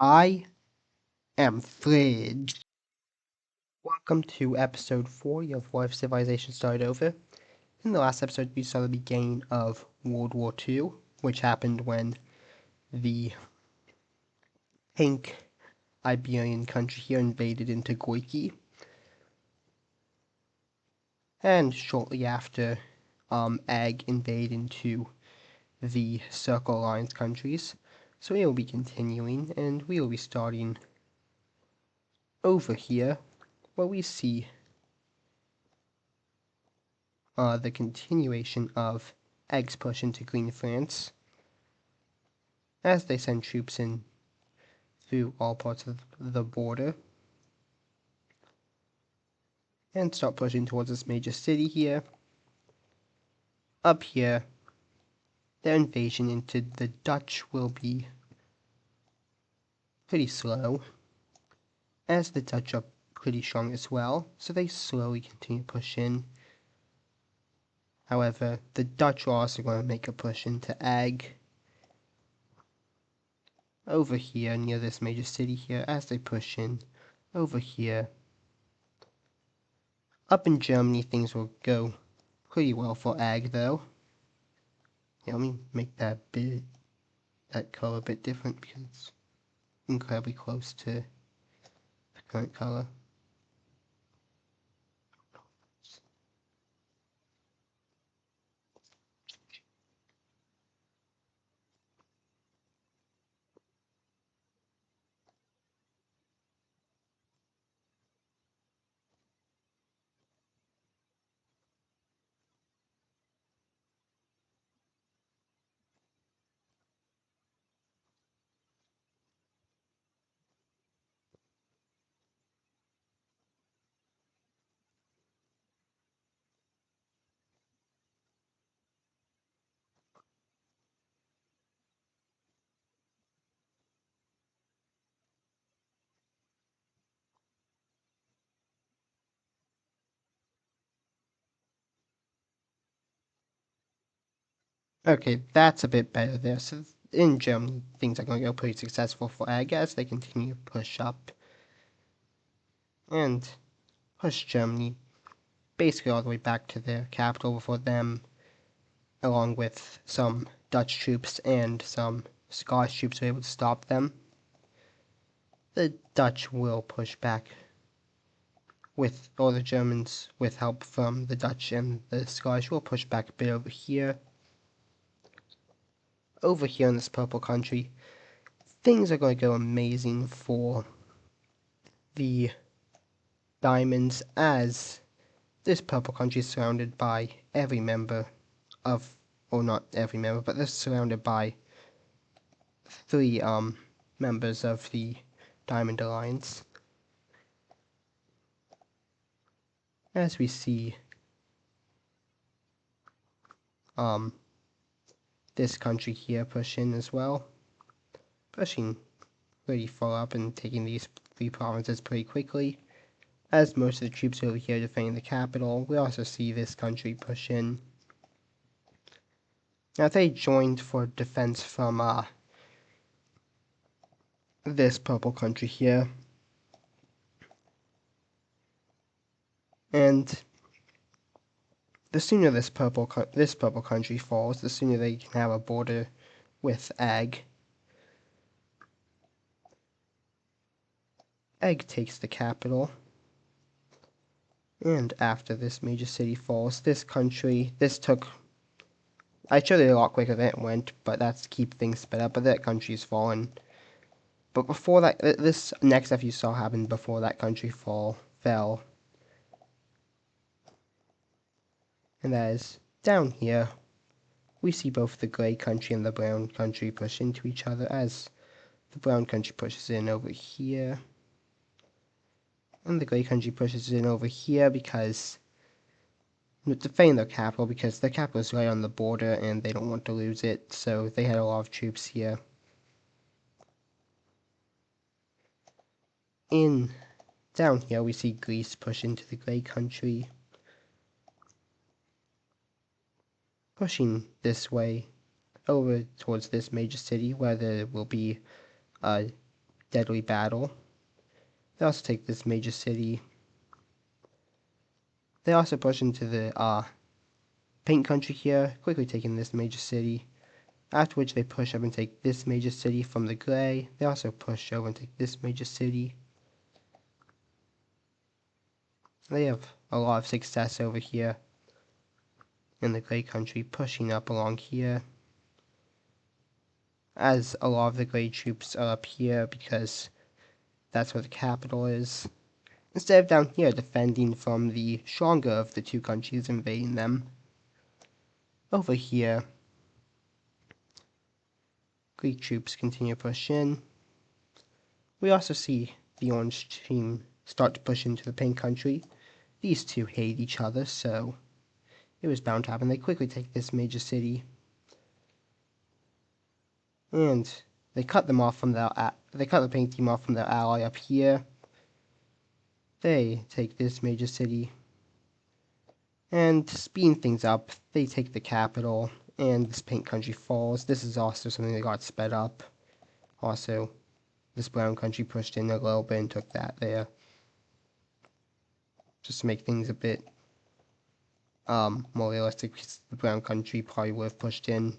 I am Fridge. Welcome to episode 40 of What If Civilization Started Over. In the last episode, we saw the beginning of World War II, which happened when the pink Iberian country here invaded into Goiki. And shortly after, Egg invaded into the Circle Alliance countries. So we will be continuing, and we will be starting over here, where we see the continuation of Egg's push into Green France as they send troops in through all parts of the border and start pushing towards this major city here. Up here, their invasion into the Dutch will be pretty slow, as the Dutch are pretty strong as well, so they slowly continue to push in. However, the Dutch are also going to make a push into Egg over here near this major city here as they push in over here. Up in Germany, things will go pretty well for Egg though. Yeah, let me make that color a bit different because it's incredibly close to the current color. Okay, that's a bit better there. So in Germany, things are going to go pretty successful for Egg as they continue to push up and push Germany basically all the way back to their capital before them, along with some Dutch troops and some Scottish troops, are able to stop them. The Dutch will push back with all the Germans, with help from the Dutch and the Scottish, will push back a bit over here. Over here in this purple country, things are going to go amazing for the diamonds as this purple country is surrounded by every member of, or not every member, but they're surrounded by three members of the Diamond Alliance. As we see this country here push in as well, pushing pretty far up and taking these three provinces pretty quickly. As most of the troops over here defending the capital, we also see this country push in. Now they joined for defense from this purple country here. And the sooner this purple country falls, the sooner they can have a border with Egg. Egg takes the capital. And after this major city falls, this took, I showed it a lot quicker than it went, but that's to keep things sped up, but that country's fallen. But before that, this next stuff you saw happened before that country fell. And that is, down here, we see both the gray country and the brown country push into each other as the brown country pushes in over here. And the gray country pushes in over here because defending their capital, because their capital is right on the border and they don't want to lose it, so they had a lot of troops here. Down here we see Greece push into the gray country, pushing this way over towards this major city where there will be a deadly battle. They also take this major city. They also push into the paint country here, quickly taking this major city. After which they push up and take this major city from the gray. They also push over and take this major city. They have a lot of success over here in the gray country, pushing up along here. As a lot of the gray troops are up here because that's where the capital is. Instead of down here defending from the stronger of the two countries invading them. Over here, Greek troops continue to push in. We also see the orange team start to push into the pink country. These two hate each other, so it was bound to happen. They quickly take this major city. And they cut them off from they cut the pink team off from their ally up here. They take this major city. And speeding things up, they take the capital, and this pink country falls. This is also something that got sped up. Also, this brown country pushed in a little bit and took that there. Just to make things a bit more realistic, because the brown country probably would have pushed in.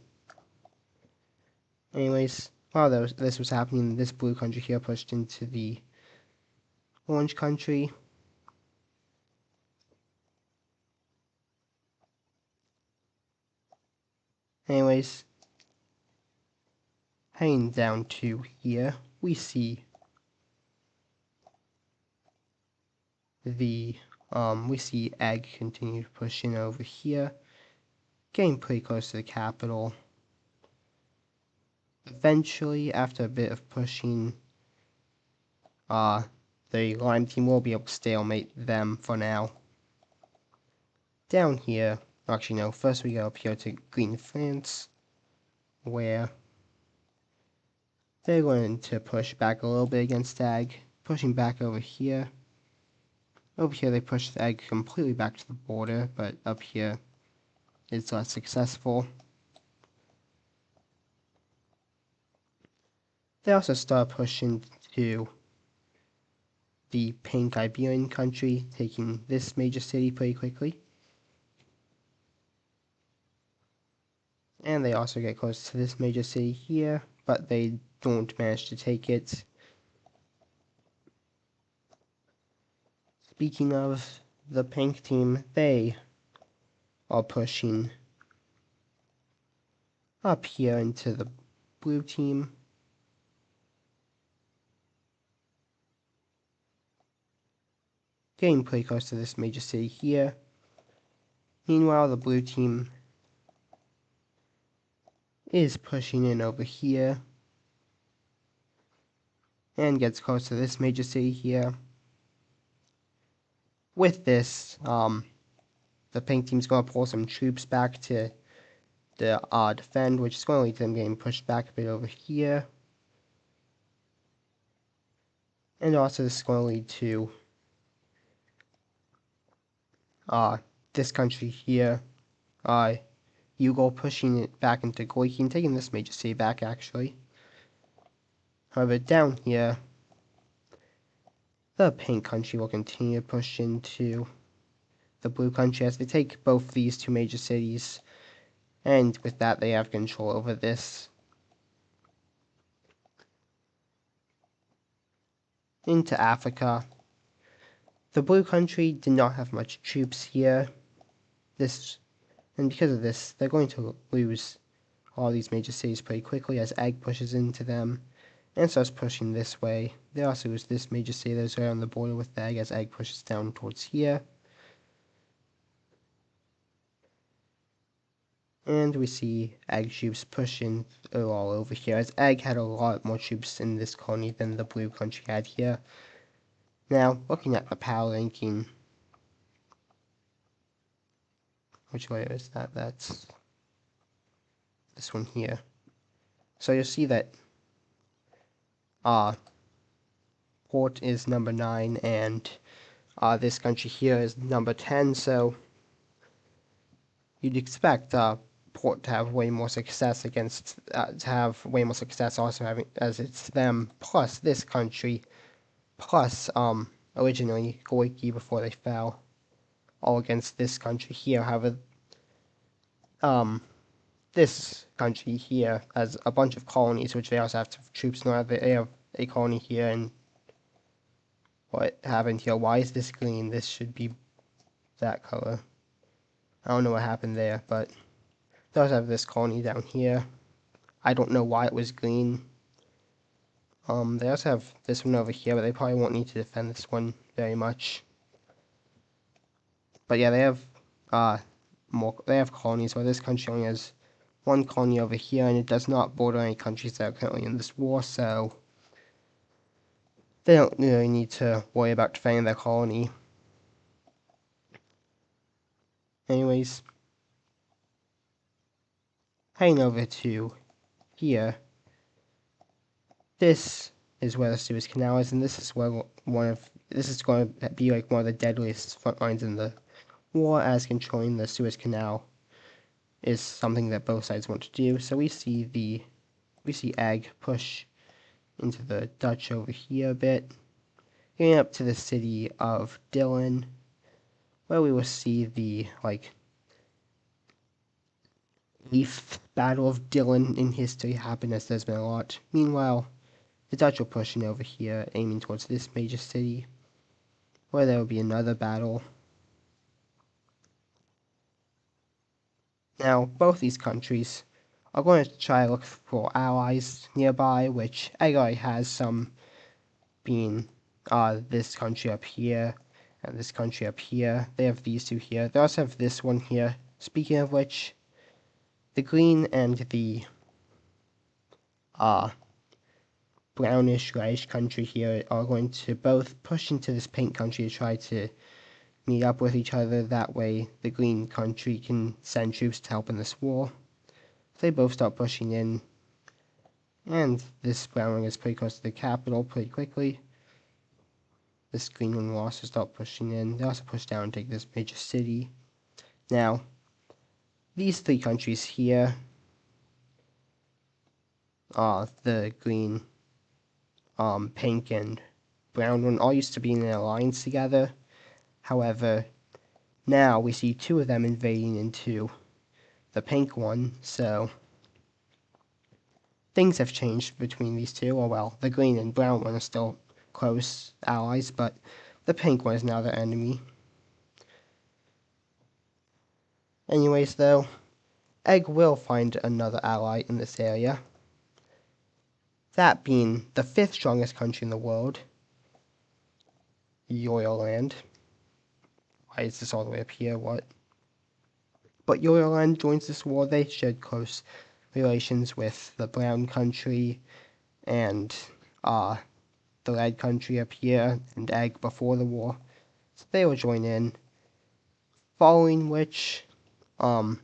Anyways, while this was happening, this blue country here pushed into the orange country. Anyways, heading down to here, we see Egg continue to push in over here, getting pretty close to the capital. Eventually, after a bit of pushing, the Lime team will be able to stalemate them for now. Down here, actually no, first we go up here to Green France, where they're going to push back a little bit against Egg, pushing back over here. Over here they push the Egg completely back to the border, but up here it's less successful. They also start pushing to the pink Iberian country, taking this major city pretty quickly. And they also get close to this major city here, but they don't manage to take it. Speaking of the pink team, they are pushing up here into the blue team. Getting pretty close to this major city here. Meanwhile, the blue team is pushing in over here and gets close to this major city here. With this, the pink team's going to pull some troops back to the defend, which is going to lead to them getting pushed back a bit over here. And also this is going to lead to this country here, Yugo pushing it back into Goiki and taking this major city back actually. However, down here, the pink country will continue to push into the blue country as they take both these two major cities, and with that they have control over this. Into Africa. The blue country did not have much troops here. And because of this, they're going to lose all these major cities pretty quickly as Egg pushes into them and starts pushing this way. They also lose this major city that's right on the border with Egg as Egg pushes down towards here. And we see Egg troops pushing all over here as Egg had a lot more troops in this colony than the blue country had here. Now, looking at the power ranking, which way is that? That's this one here. So you'll see that Port is number 9 and this country here is number 10, so you'd expect port to have way more success against, to have way more success also having, as it's them, plus this country, plus, originally Goiki before they fell, all against this country here. However, this country here has a bunch of colonies, which they also have troops in order. They have a colony here, and what happened here? Why is this green? This should be that color. I don't know what happened there, but they also have this colony down here. I don't know why it was green. They also have this one over here, but they probably won't need to defend this one very much. But yeah, they have they have colonies, where this country only has one colony over here, and it does not border any countries that are currently in this war, so they don't really need to worry about defending their colony. Anyways, heading over to here, this is where the Suez Canal is, and this is where this is going to be like one of the deadliest front lines in the war, as controlling the Suez Canal is something that both sides want to do. So we see Egg push into the Dutch over here a bit, getting up to the city of Dillon, where we will see the Leaf Battle of Dillon in history happen, as there's been a lot. Meanwhile, the Dutch are pushing over here, aiming towards this major city, where there will be another battle. Now, both these countries are going to try to look for allies nearby, which Egg has some, being this country up here and this country up here. They have these two here. They also have this one here. Speaking of which, the green and the brownish reddish country here are going to both push into this pink country to try to meet up with each other. That way the green country can send troops to help in this war. They both start pushing in, and this brown one is pretty close to the capital pretty quickly. This green one will also start pushing in. They also push down and take this major city. Now, these three countries here, the green, pink, and brown one, all used to be in an alliance together. However, now we see two of them invading into the pink one, so things have changed between these two. Oh well, the green and brown one are still close allies, but the pink one is now their enemy. Anyways, though, Egg will find another ally in this area, that being the 5th strongest country in the world, Yoyerland. Why is this all the way up here? What? But Yoyerland joins this war. They shared close relations with the brown country and the red country up here, and Egg before the war. So they will join in. Following which, the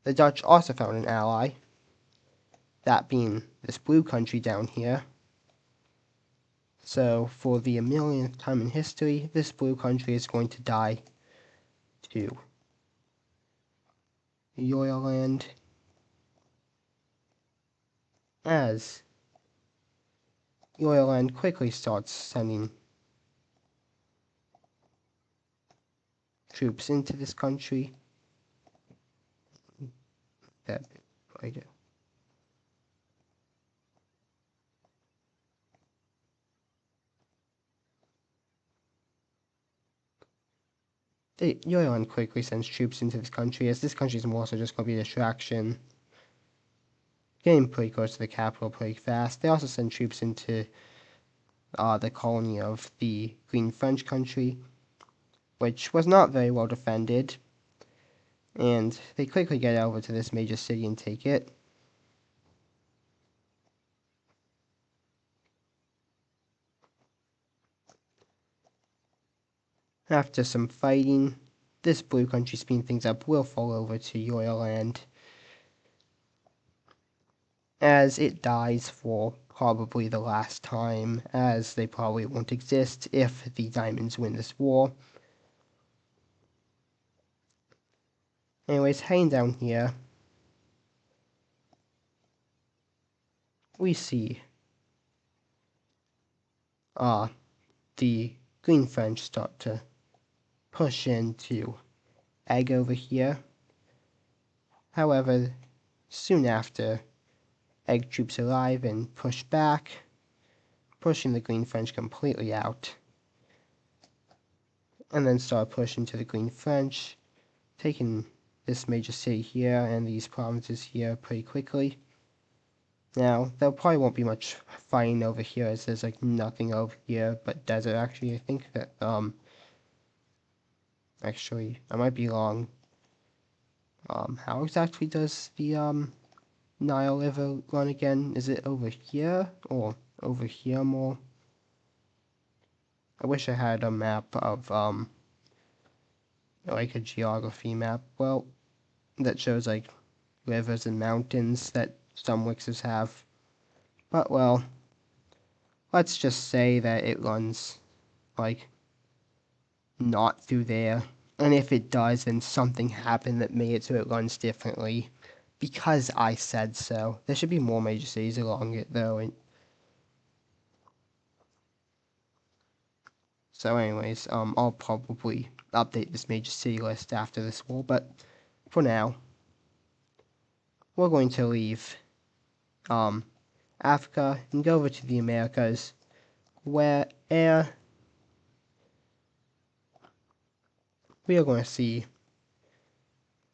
Dutch also found an ally, that being this blue country down here. So, for the millionth time in history, this blue country is going to die to Yoyerland, as Yoyerland quickly starts sending troops into this country. That bit brighter. Yoyerland quickly sends troops into this country, as this country is more so just going to be a distraction. Getting pretty close to the capital pretty fast. They also send troops into the colony of the Green French country, which was not very well defended, and they quickly get over to this major city and take it. After some fighting, this blue country, speeding things up, will fall over to Yoyerland, as it dies for probably the last time, as they probably won't exist if the Diamonds win this war. Anyways, heading down here, we see the green French start to push into egg over here. However, soon after, egg troops arrive and push back, pushing the green French completely out. And then start pushing to the green French, taking this major city here and these provinces here pretty quickly. Now, there probably won't be much fighting over here as there's like nothing over here but desert. Actually, I think that, actually, I might be wrong. How exactly does the, Nile River run again? Is it over here or over here more? I wish I had a map of, like a geography map, well, that shows like rivers and mountains that some Wixers have. But, well, let's just say that it runs, like, not through there. And if it does, then something happened that made it so it runs differently. Because I said so. There should be more major cities along it, though. So anyways, I'll probably update this major city list after this war. But for now, we're going to leave, Africa and go over to the Americas, where we are going to see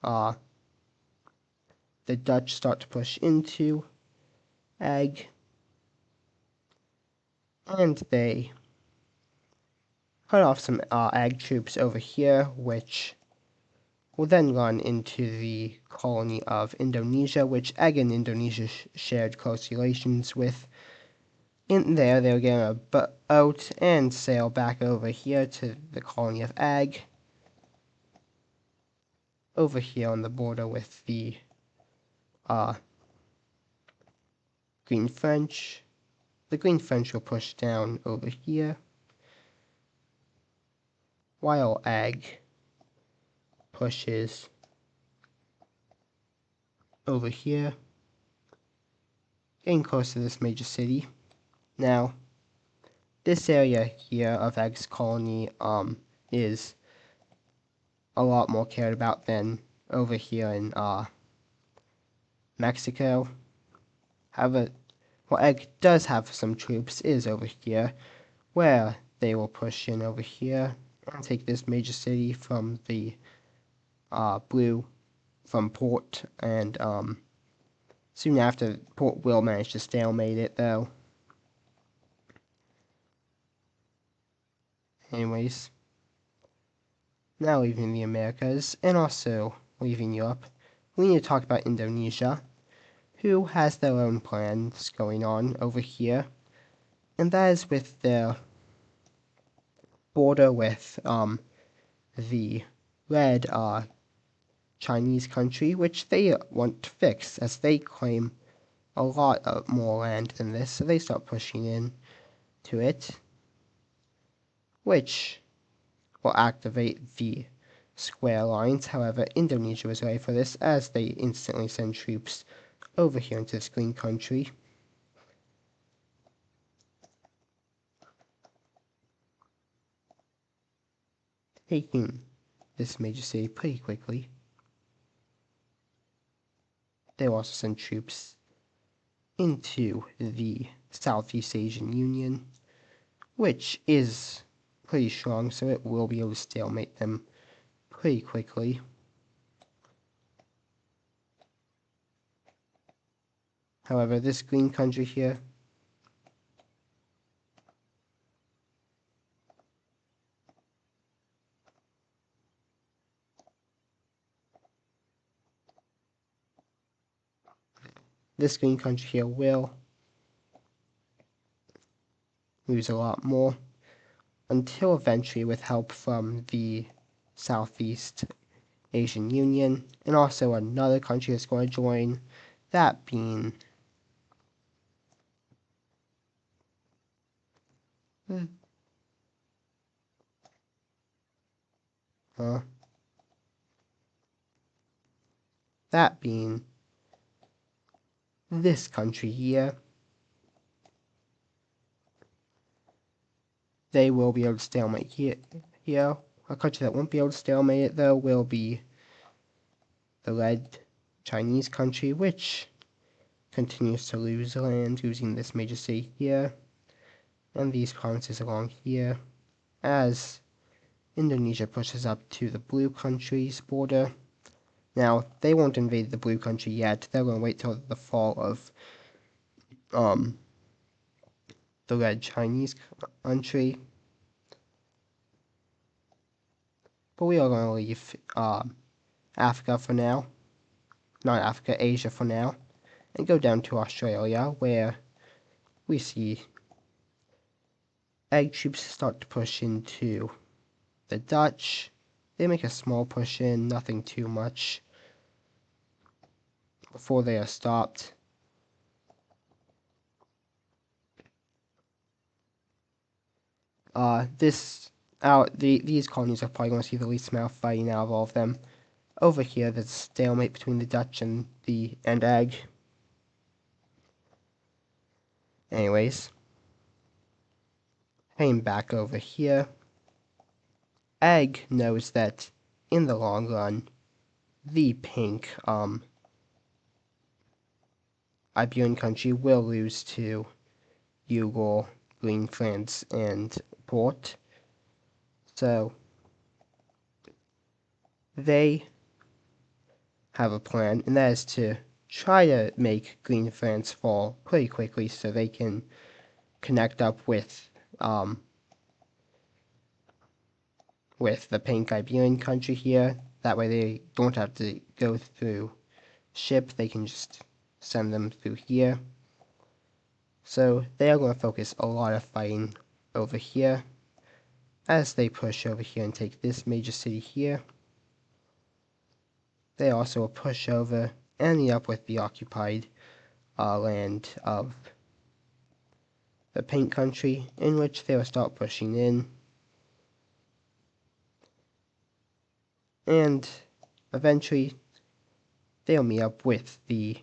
the Dutch start to push into egg, and they cut off some egg troops over here, which will then run into the colony of Indonesia, which egg and Indonesia shared close relations with. In there, they're going to boat and sail back over here to the colony of egg, over here on the border with the Green French. The Green French will push down over here, while egg pushes over here, getting close to this major city. Now, this area here of Egg's colony is a lot more cared about than over here in Mexico. However, what Egg does have some troops is over here, where they will push in over here and take this major city from the blue from Port, and soon after, Port will manage to stalemate it though. Anyways, now leaving the Americas and also leaving Europe, we need to talk about Indonesia, who has their own plans going on over here, and that is with their border with the red Chinese country, which they want to fix, as they claim a lot of more land than this, so they start pushing in to it, which will activate the square lines. However, Indonesia was ready for this, as they instantly send troops over here into this green country. Taking this major city pretty quickly. They will also send troops into the Southeast Asian Union, which is pretty strong, so it will be able to stalemate them pretty quickly. However, this green country here, will lose a lot more, until eventually, with help from the Southeast Asian Union, and also another country that's going to join, that being that being this country here. They will be able to stalemate here. A country that won't be able to stalemate it, though, will be the Red Chinese country, which continues to lose land, losing this major city here, and these provinces along here, as Indonesia pushes up to the blue country's border. Now, they won't invade the blue country yet. They're going to wait till the fall of the Red Chinese country. But we are going to leave Africa for now. Not Africa, Asia for now. And go down to Australia, where we see egg troops start to push into the Dutch. They make a small push in, nothing too much, before they are stopped. These colonies are probably going to see the least amount of fighting out of all of them. Over here, there's a stalemate between the Dutch and egg. Anyways, heading back over here, egg knows that in the long run, the pink Iberian country will lose to Ugal, Green France, and Port. So they have a plan, and that is to try to make Green France fall pretty quickly so they can connect up with the pink Iberian country here. That way they don't have to go through ship, they can just send them through here. So they are going to focus a lot of fighting over here as they push over here and take this major city here. They also will push over, ending up with the occupied land of the pink country, in which they will start pushing in. And eventually they'll meet up with the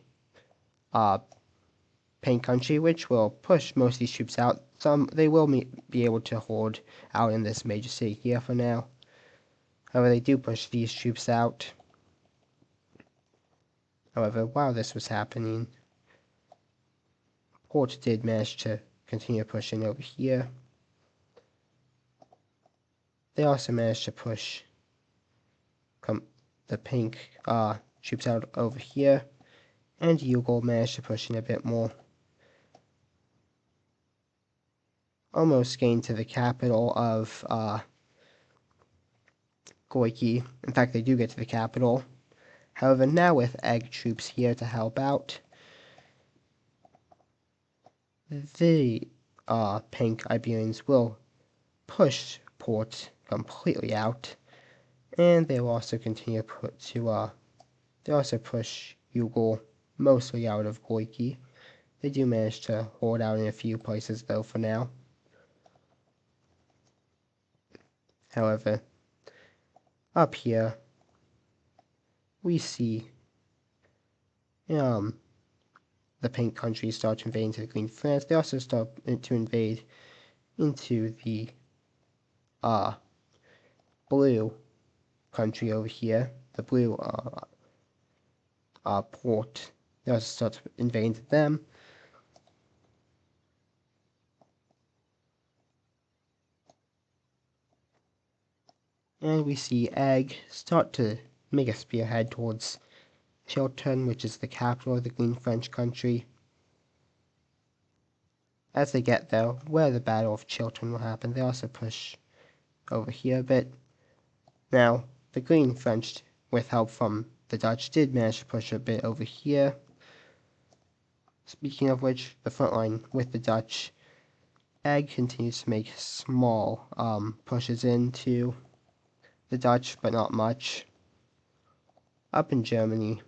pink country, which will push most of these troops out. They will be able to hold out in this major city here for now. However, they do push these troops out. However, while this was happening, Port did manage to continue pushing over here. They also managed to push the pink troops out over here, and Ugal managed to push in a bit more. Almost getting to the capital of Goiki. In fact, they do get to the capital. However, now with egg troops here to help out, the pink Iberians will push Port completely out, and they will also continue they also push Ugal mostly out of Goiki. They do manage to hold out in a few places though for now. However, up here we see the pink countries start to invade into the Green France. They also start to invade into the blue country over here, the blue Port. They also start to invade them. And we see egg start to make a spearhead towards Chiltern, which is the capital of the Green French country. As they get there, where the Battle of Chiltern will happen, they also push over here a bit. Now, the Green French, with help from the Dutch, did manage to push a bit over here. Speaking of which, the front line with the Dutch, egg continues to make small pushes into the Dutch, but not much. Up in Germany,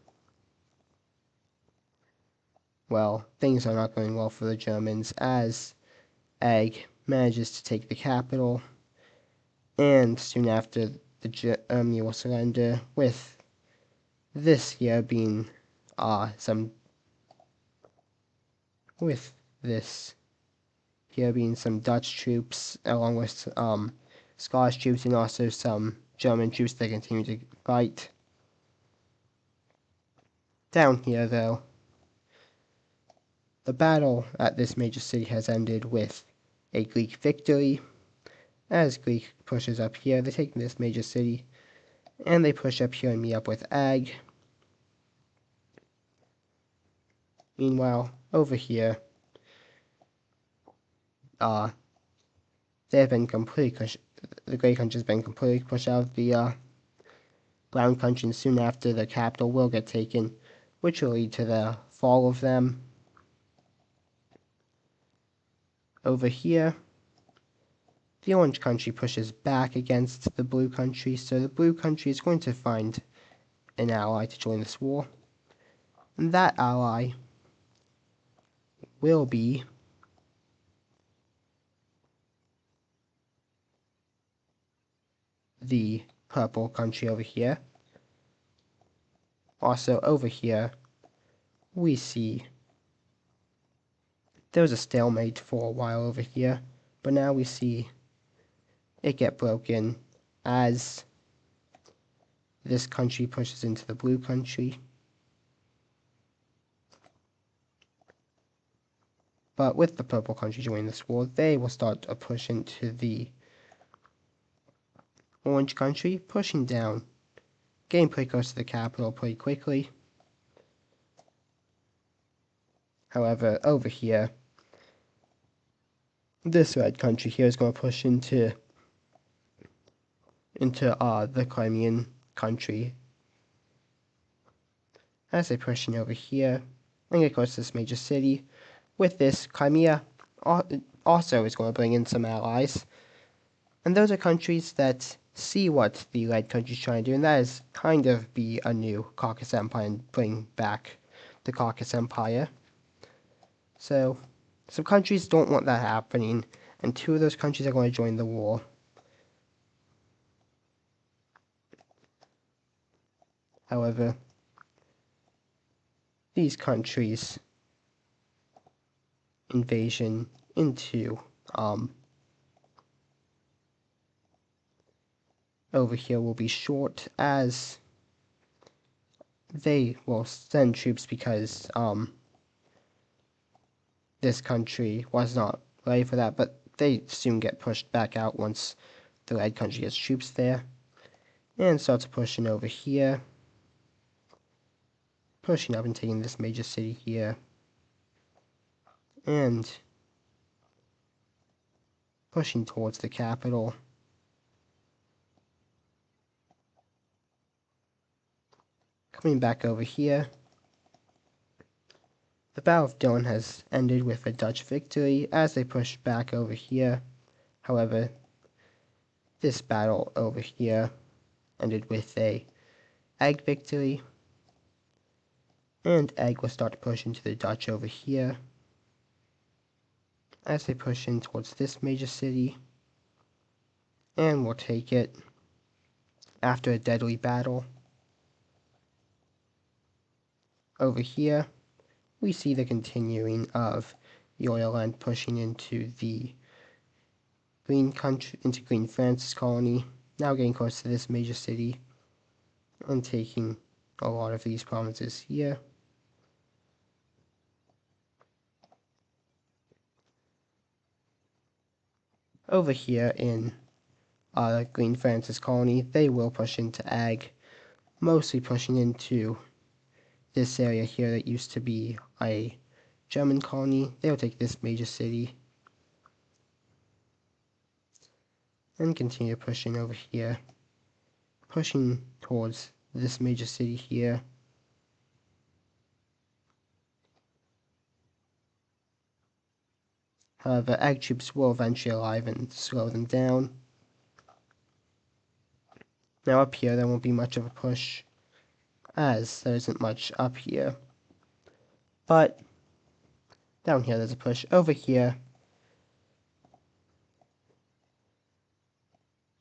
well, things are not going well for the Germans as egg manages to take the capital, and soon after Germany will surrender with This here being some Dutch troops along with Scottish troops and also some German troops that continue to fight. Down here though, the battle at this major city has ended with a Greek victory. As Greek pushes up here, they take this major city, and they push up here and meet up with Ag. Meanwhile, over here, the Grey Country has been completely pushed out of the Brown Country, and soon after the capital will get taken, which will lead to the fall of them. Over here, the Orange Country pushes back against the Blue Country, so the Blue Country is going to find an ally to join this war. And that ally will be the Purple Country over here. Also over here, we see there was a stalemate for a while over here, but now we see it get broken as this country pushes into the Blue Country. But with the Purple Country joining this war, they will start a push into the Orange Country, pushing down, getting pretty close to the capital pretty quickly. However, over here, this Red Country here is going to push into the Crimean Country. As they push in over here and get close to this major city, with this, Crimea also is going to bring in some allies. And those are countries that see what the Red Country is trying to do, and that is kind of be a new Caucasus Empire and bring back the Caucasus Empire. So, some countries don't want that happening, and two of those countries are going to join the war. However, these countries' invasion into over here will be short, as they will send troops because this country was not ready for that, but they soon get pushed back out once the Red Country gets troops there, and starts pushing over here, pushing up and taking this major city here, and pushing towards the capital. Coming back over here, the Battle of Dillon has ended with a Dutch victory as they push back over here. However, this battle over here ended with a Ag victory, and Ag will start to push into the Dutch over here as they push in towards this major city, and will take it after a deadly battle. Over here, we see the continuing of Yorland pushing into the Green Francis colony, now getting close to this major city, and taking a lot of these provinces here. Over here in Green Francis colony, they will push into Ag, mostly pushing into this area here that used to be a German colony. They'll take this major city and continue pushing over here, pushing towards this major city here. However, Ag troops will eventually arrive and slow them down. Now up here, there won't be much of a push, as there isn't much up here. But down here, there's a push. Over here,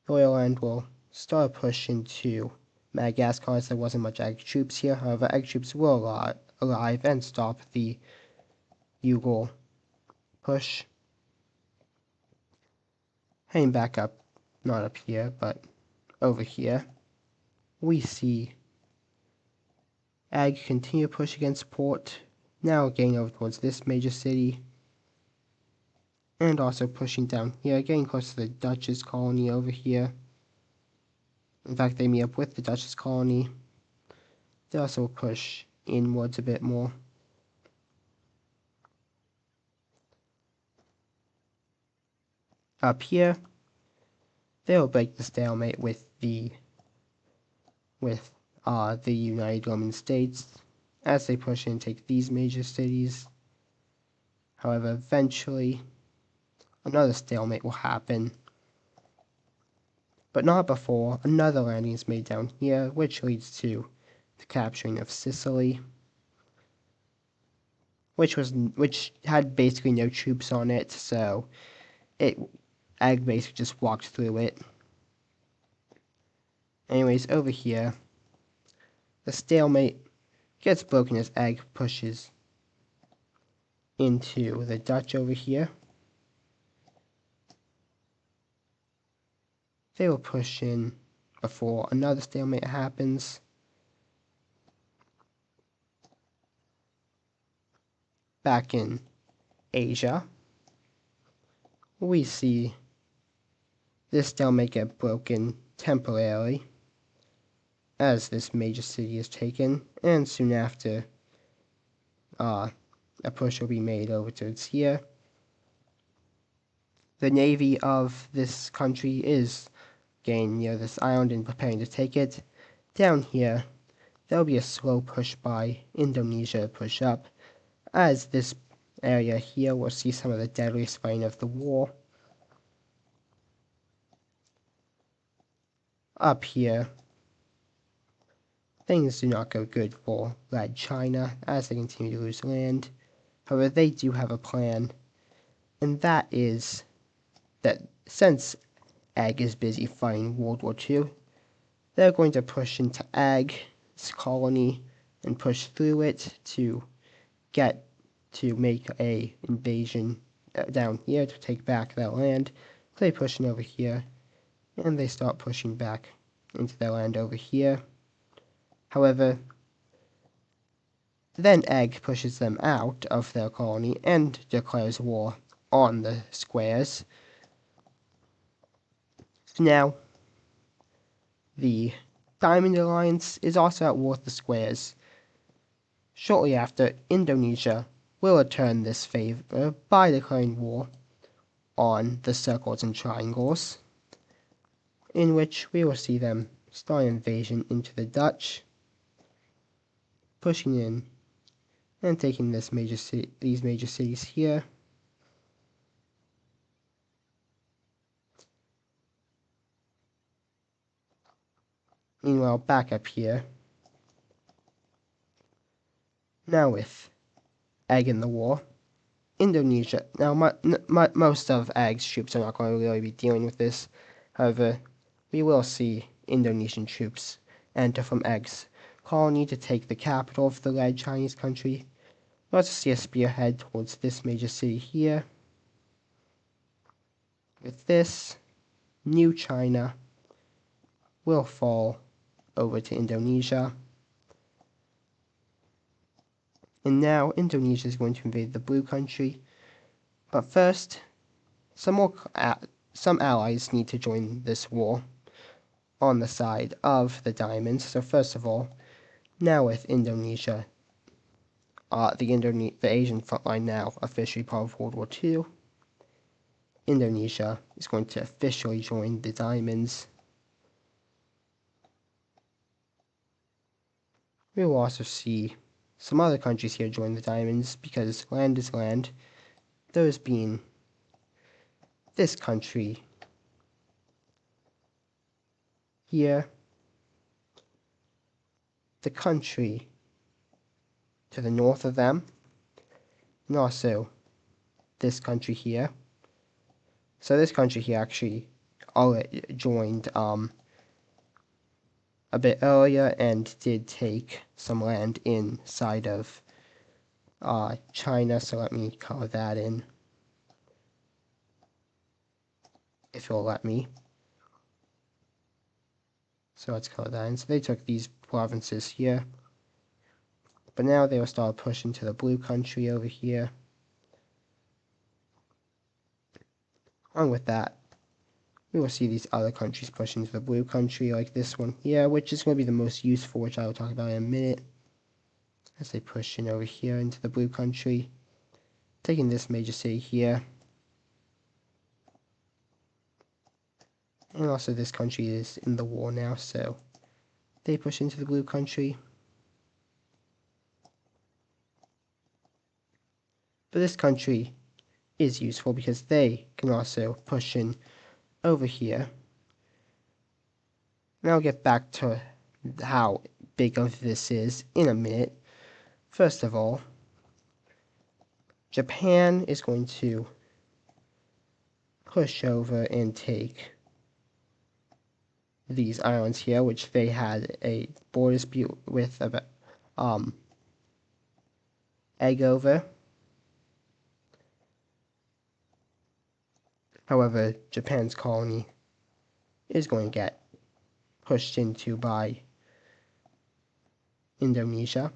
Royal Land will start a push into Madagascar, as there wasn't much egg troops here. However, egg troops will arrive and stop the Yugoslav push. Heading back up, not up here, but over here, we see egg continue to push against port, now getting over towards this major city, and also pushing down here, getting close to the Dutchess colony over here. In fact, they meet up with the Dutchess colony. They also push inwards a bit more. Up here, they'll break the stalemate with the United Roman States as they push in and take these major cities. However, eventually, another stalemate will happen, but not before another landing is made down here, which leads to the capturing of Sicily, which had basically no troops on it, so Egg basically just walked through it. Anyways, over here, the stalemate gets broken as Egg pushes into the Dutch over here. They will push in before another stalemate happens. Back in Asia, we see this stalemate get broken temporarily as this major city is taken, and soon after, a push will be made over towards here. The navy of this country is getting near this island and preparing to take it. Down here, there'll be a slow push by Indonesia to push up, as this area here will see some of the deadliest fighting of the war. Up here, things do not go good for Red China as they continue to lose land. However, they do have a plan, and that is that since Egg is busy fighting World War II, they're going to push into Egg's colony and push through it to make a invasion down here to take back that land. They push in over here, and they start pushing back into their land over here. However, then Egg pushes them out of their colony and declares war on the squares. So now, the Diamond Alliance is also at war with the squares. Shortly after, Indonesia will return this favor by declaring war on the circles and triangles, in which we will see them start an invasion into the Dutch, pushing in and taking these major cities here. Meanwhile, back up here, now with Egg in the war, Indonesia. Now, most of Egg's troops are not going to really be dealing with this. However, we will see Indonesian troops enter from Egg's colony to take the capital of the Red Chinese country. We also see a spearhead towards this major city here. With this, New China will fall over to Indonesia. And now Indonesia is going to invade the blue country. But first, some allies need to join this war on the side of the diamonds. So first of all, now with Indonesia, the Asian frontline now officially part of World War II, Indonesia is going to officially join the diamonds. We will also see some other countries here join the diamonds because land is land. Those being this country here, the country to the north of them, and also this country here. So this country here actually all joined a bit earlier and did take some land inside of China, so let me color that in, if it'll let me. So let's color that in. So they took these provinces here, but now they will start pushing to the blue country over here. Along with that, we will see these other countries push into the blue country, like this one here, which is going to be the most useful, which I will talk about in a minute, as they push in over here into the blue country, taking this major city here. And also this country is in the war now, so they push into the blue country. But this country is useful because they can also push in over here. And I'll get back to how big of this is in a minute. First of all, Japan is going to push over and take these islands here, which they had a border dispute with about egg over. However, Japan's colony is going to get pushed into by Indonesia,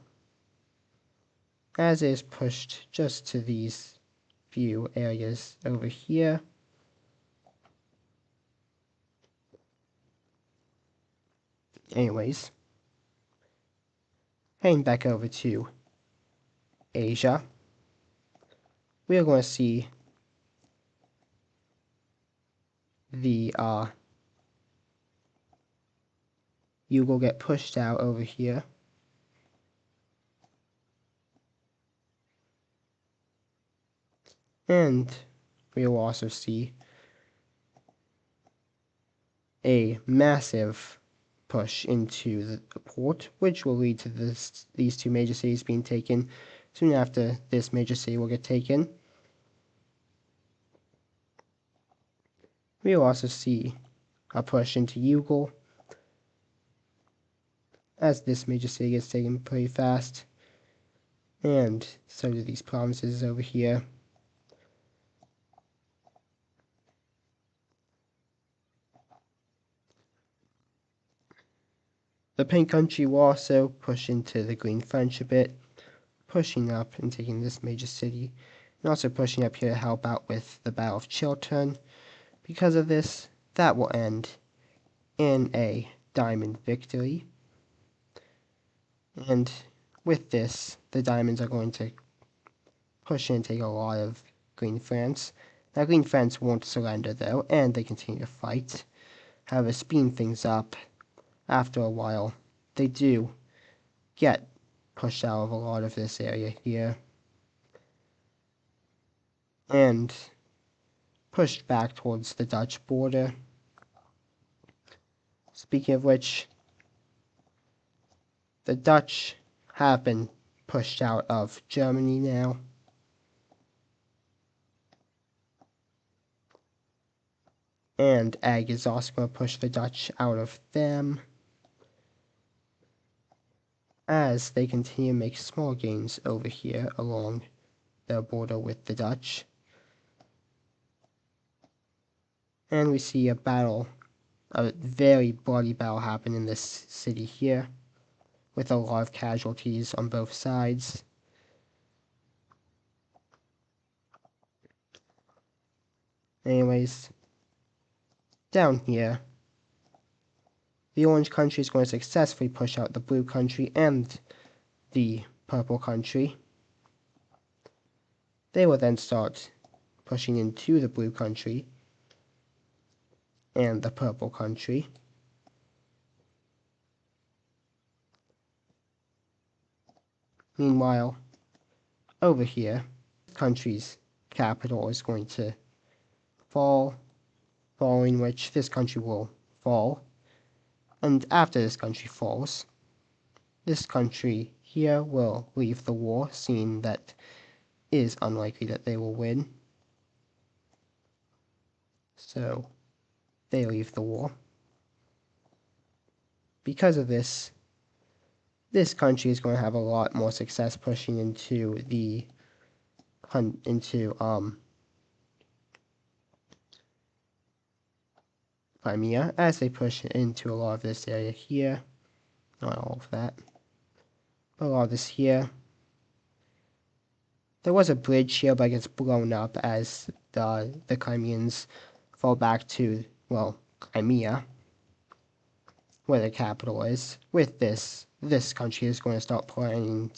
as it is pushed just to these few areas over here. Anyways, heading back over to Asia, we are going to see the Yugo get pushed out over here. And we will also see a massive push into the port, which will lead to these two major cities being taken. Soon after, this major city will get taken. We will also see a push into Yugo, as this major city gets taken pretty fast. And so do these provinces over here. The pink country will also push into the green French a bit, pushing up and taking this major city, and also pushing up here to help out with the Battle of Chiltern. Because of this, that will end in a diamond victory. And with this, the diamonds are going to push in and take a lot of green France. Now, green France won't surrender though, and they continue to fight. However, speeding things up, after a while, they do get pushed out of a lot of this area here, and pushed back towards the Dutch border. Speaking of which, the Dutch have been pushed out of Germany now. And Egg is also going to push the Dutch out of them, as they continue to make small gains over here along their border with the Dutch. And we see a battle, a very bloody battle happen in this city here, with a lot of casualties on both sides. Anyways, down here, the orange country is going to successfully push out the blue country and the purple country. They will then start pushing into the blue country and the purple country. Meanwhile, over here, the country's capital is going to fall, following which this country will fall. And after this country falls, this country here will leave the war, seeing that it is unlikely that they will win. So, they leave the war. because of this, this country is going to have a lot more success pushing into Crimea as they push into a lot of this area here. Not all of that, but a lot of this here. There was a bridge here, but it gets blown up as the Crimeans fall back to, well, Crimea, where the capital is. With this country is going to start planning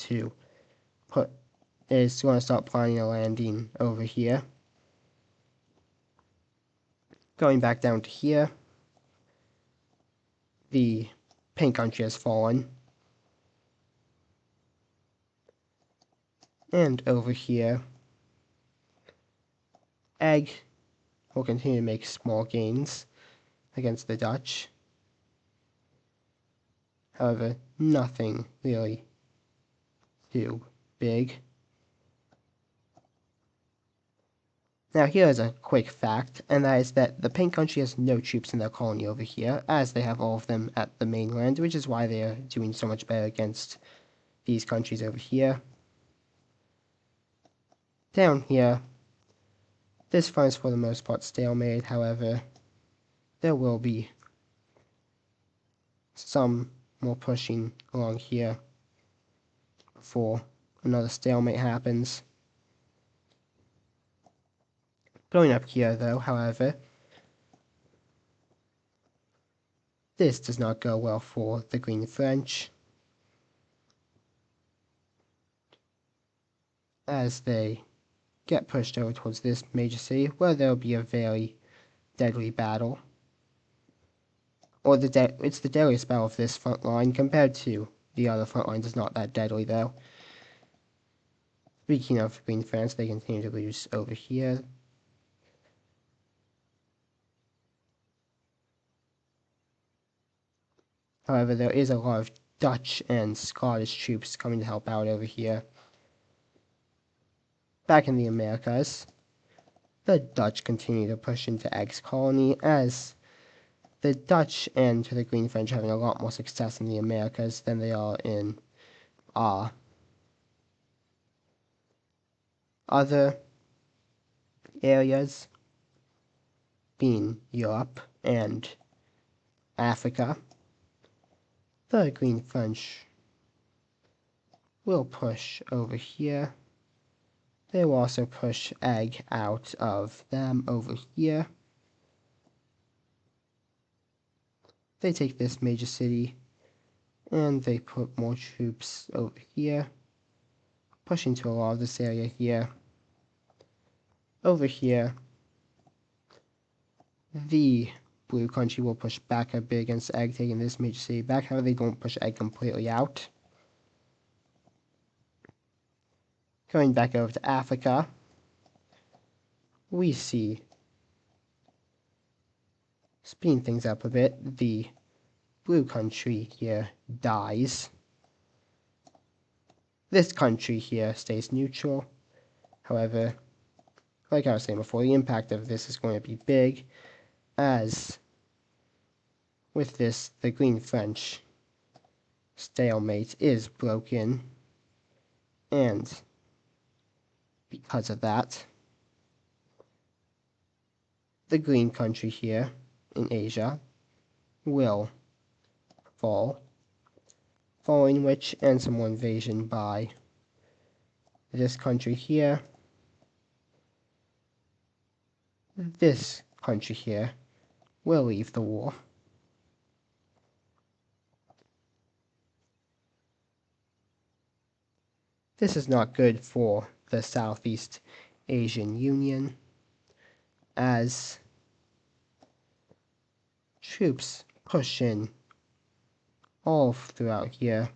a landing over here. Going back down to here, the pink country has fallen. And over here, Egg will continue to make small gains against the Dutch. However, nothing really too big. Now here's a quick fact, and that is that the pink country has no troops in their colony over here, as they have all of them at the mainland, which is why they are doing so much better against these countries over here. Down here, this front is for the most part stalemate. However, there will be some more pushing along here before another stalemate happens. Going up here though, however, this does not go well for the Green French, as they get pushed over towards this major city, where there will be a very deadly battle. It's the deadliest battle of this front line, compared to the other front lines. It's not that deadly though. Speaking of Green France, they continue to lose over here. However, there is a lot of Dutch and Scottish troops coming to help out over here. Back in the Americas, the Dutch continue to push into Egg's colony, as the Dutch and the Green French are having a lot more success in the Americas than they are in other areas, being Europe and Africa. The Green French will push over here. They will also push Egg out of them over here. They take this major city, and they put more troops over here, pushing to a lot of this area here. Over here, the blue country will push back a bit against Egg, taking this major city back. However, they don't push Egg completely out. Going back over to Africa, we see, speeding things up a bit, the blue country here dies. This country here stays neutral. However, like I was saying before, the impact of this is going to be big, as with this, the Green French stalemate is broken, and because of that, the green country here in Asia will fall, following which, and some more invasion by this country here. This country here will leave the war. This is not good for the Southeast Asian Union, as troops push in all throughout here,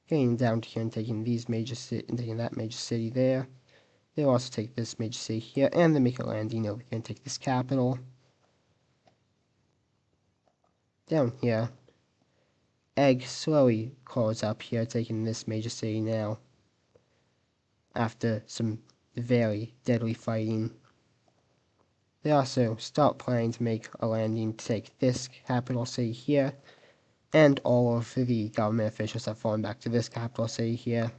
getting down to here and taking these major and taking that major city there. They'll also take this major city here, and they make a landing over here and take this capital. Down here, Egg slowly crawls up here, taking this major city now, after some very deadly fighting. They also start planning to make a landing to take this capital city here, And all of the government officials have fallen back to this capital city here.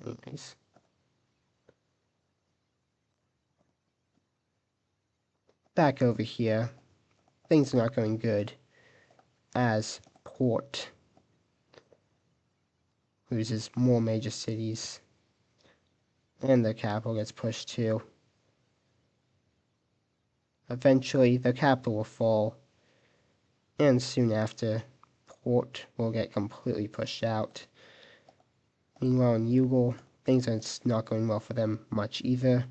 Anyways. Back over here, things are not going good, as Port loses more major cities, and the capital gets pushed too. Eventually, the capital will fall, and soon after, Port will get completely pushed out. Meanwhile, in Ugal, things are not going well for them much either,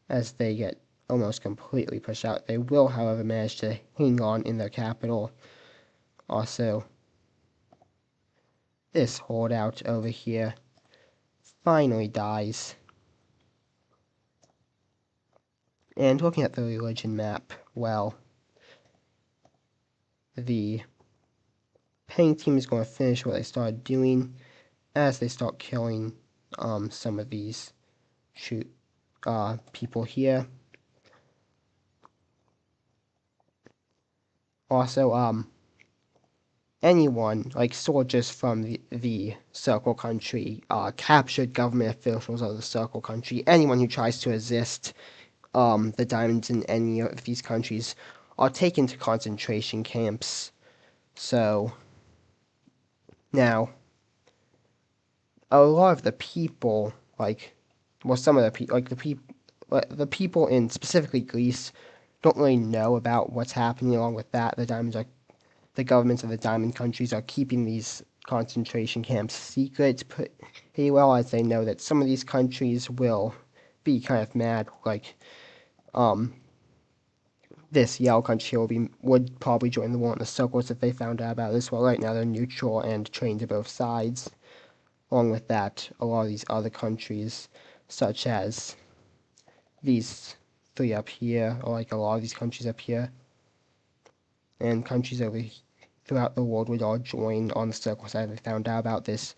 as they get almost completely pushed out. They will, however, manage to hang on in their capital. Also, this holdout over here finally dies. And looking at the religion map, well, the painting team is going to finish what they started doing as they start killing some of these people here. Also, anyone, like soldiers from the Circle Country, captured government officials of the Circle Country, anyone who tries to resist the diamonds in any of these countries are taken to concentration camps. So, now, a lot of the people, some of the people, the people in specifically Greece don't really know about what's happening along with that. The governments of the diamond countries are keeping these concentration camps secret pretty well, as they know that some of these countries will be kind of mad, this Yellow country would probably join the war in the circles if they found out about this. Well, right now they're neutral and trained to both sides. Along with that, a lot of these other countries, such as these three up here, or like a lot of these countries up here, and countries throughout the world would all join on the circle side if they found out about this.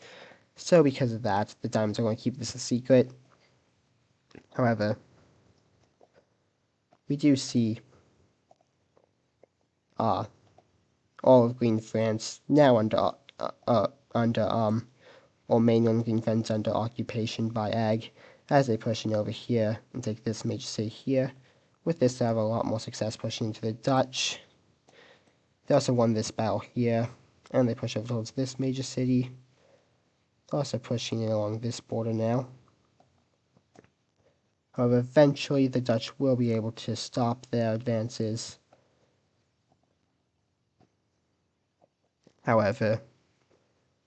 So because of that, the diamonds are going to keep this a secret. However, we do see all of Green France now under or mainland Green France under occupation by Ag, as they push in over here and take this major city here. With this, they have a lot more success pushing into the Dutch. They also won this battle here, and they push over towards this major city. They're also pushing in along this border now. However, eventually the Dutch will be able to stop their advances. However,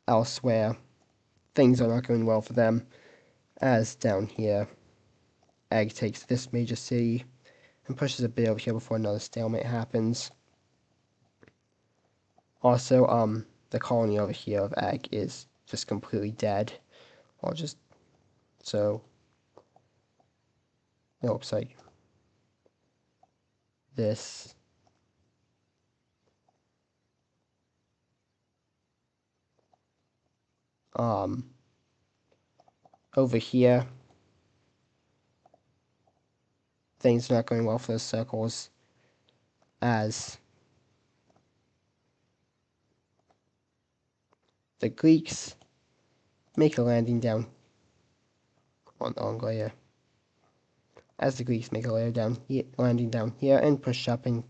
elsewhere, things are not going well for them, as down here, Ag takes this major city and pushes a bit over here before another stalemate happens. Also, the colony over here of Ag is just completely dead. So, it looks like this. Over here, things are not going well for the circles, as the Greeks make a landing down on Anglia. As the Greeks make a landing down here and push up and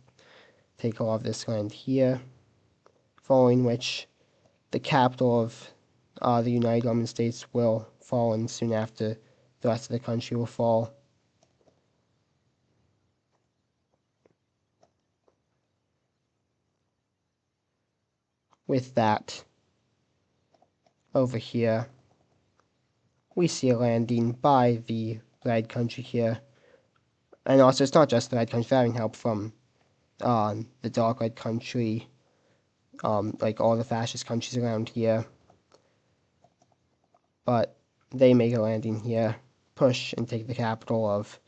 take a lot of this land here, following which the capital of the United Roman States will fall, and soon after the rest of the country will fall. With that, over here, we see a landing by the Red Country here. And also, it's not just the Red Country, they're having help from the Dark Red Country, like all the fascist countries around here. But they make a landing here, push and take the capital of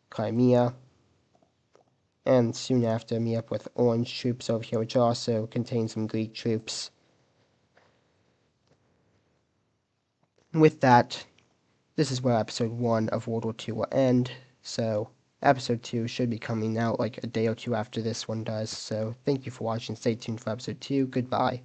Crimea, and soon after meet up with Orange troops over here, which also contain some Greek troops. With that, this is where episode 1 of World War II will end, so Episode 2 should be coming out like a day or two after this one does. So thank you for watching. Stay tuned for episode 2. Goodbye.